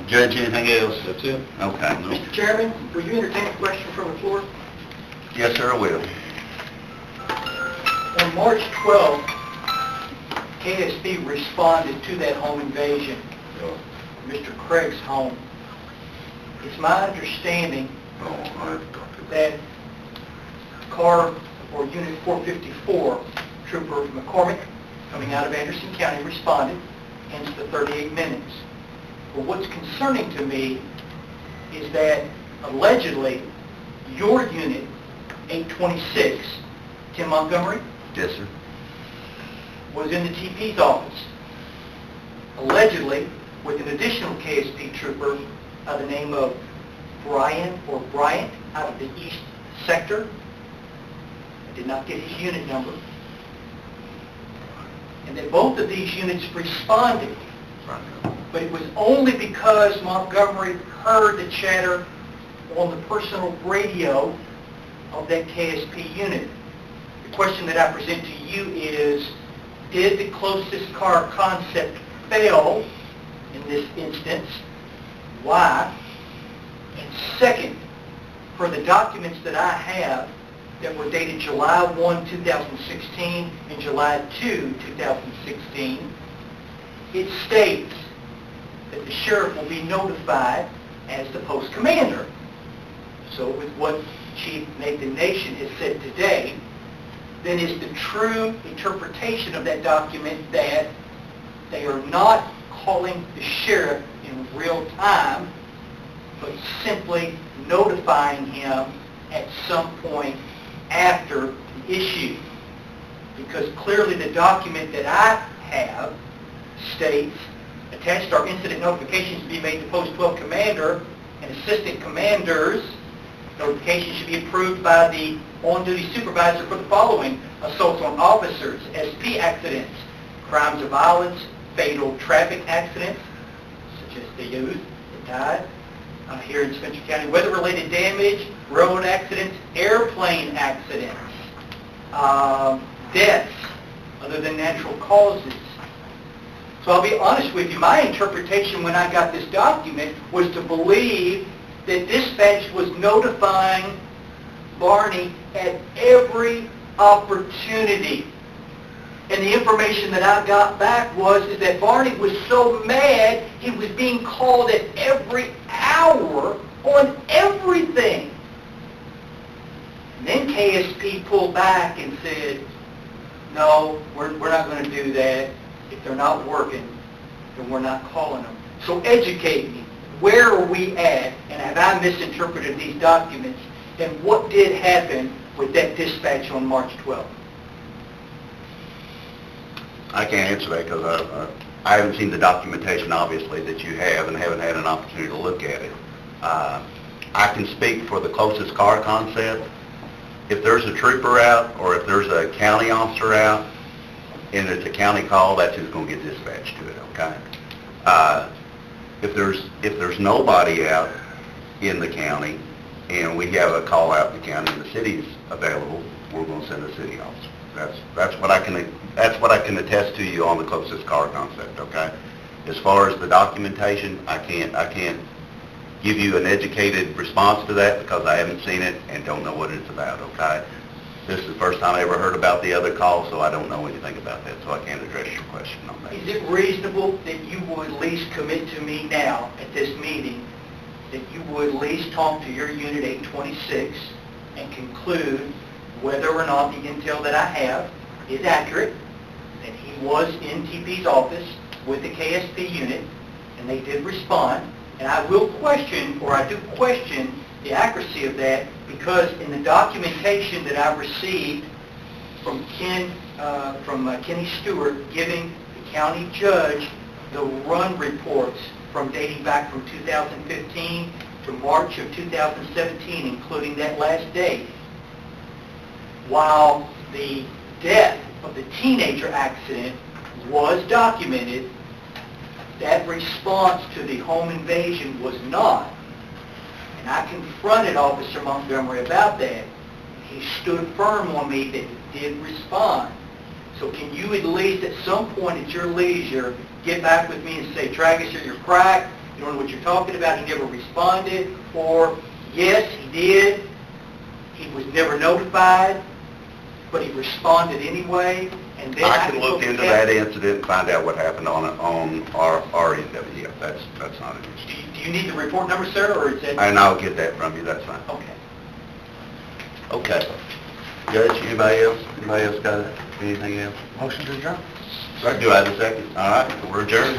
Judge, anything else? That's it. Okay. Mr. Chairman, will you entertain a question from the floor? Yes, sir, I will. On March 12th, KSP responded to that home invasion, Mr. Craig's home. It's my understanding that car or Unit 454, Trooper McCormick, coming out of Anderson County, responded, hence the 38 minutes. But what's concerning to me is that allegedly your unit, 826, Tim Montgomery, Yes, sir. was in the TP's office, allegedly with an additional KSP trooper by the name of Brian or Bryant out of the East Sector. I did not get his unit number. And that both of these units responded, but it was only because Montgomery heard the chatter on the personal radio of that KSP unit. The question that I present to you is, did the closest car concept fail in this instance? Why? And second, for the documents that I have that were dated July 1, 2016 and July 2, 2016, it states that the sheriff will be notified as the post commander. So with what Chief Nathan Nation has said today, then is the true interpretation of that document that they are not calling the sheriff in real time, but simply notifying him at some point after the issue. Because clearly the document that I have states, attached are incident notifications to be made to Post 12 Commander and Assistant Commanders. Notification should be approved by the on-duty supervisor for the following: assaults on officers, SP accidents, crimes of violence, fatal traffic accidents, such as the youth that died here in Spencer County, weather-related damage, road accidents, airplane accidents, deaths other than natural causes. So I'll be honest with you, my interpretation when I got this document was to believe that dispatch was notifying Barney at every opportunity. And the information that I got back was that Barney was so mad he was being called at every hour on everything. And then KSP pulled back and said, no, we're not going to do that. If they're not working, then we're not calling them. So educate me. Where are we at, and have I misinterpreted these documents, and what did happen with that dispatch on March 12th? I can't answer that because I haven't seen the documentation, obviously, that you have, and haven't had an opportunity to look at it. I can speak for the closest car concept. If there's a trooper out, or if there's a county officer out, and it's a county call, that's who's going to get dispatched to it, okay? If there's nobody out in the county, and we have a call out in the county and the city's available, we're going to send a city officer. That's what I can attest to you on the closest car concept, okay? As far as the documentation, I can't give you an educated response to that because I haven't seen it and don't know what it's about, okay? This is the first time I ever heard about the other call, so I don't know anything about that, so I can't address your question on that. Is it reasonable that you would at least commit to me now at this meeting that you would at least talk to your Unit 826 and conclude whether or not the intel that I have is accurate, that he was in TP's office with the KSP unit, and they did respond, and I will question, or I do question, the accuracy of that, because in the documentation that I received from Kenny Stewart giving the county judge the run reports from dating back from 2015 to March of 2017, including that last date, while the death of the teenager accident was documented, that response to the home invasion was not. And I confronted Officer Montgomery about that. He stood firm on me that he did respond. So can you at least at some point at your leisure get back with me and say, Travis, you're cracked, you don't know what you're talking about, he never responded, or yes, he did, he was never notified, but he responded anyway, and then I can go look to into county. that incident and find out what happened on our end of it. Yeah, that's not an issue. Do you need the report number, sir, or is that? And I'll get that from you, that's fine. Okay. Okay. Judge, anybody else? Anybody else got anything else? Motion to adjourn. Right, do I have a second? All right, we're adjourned.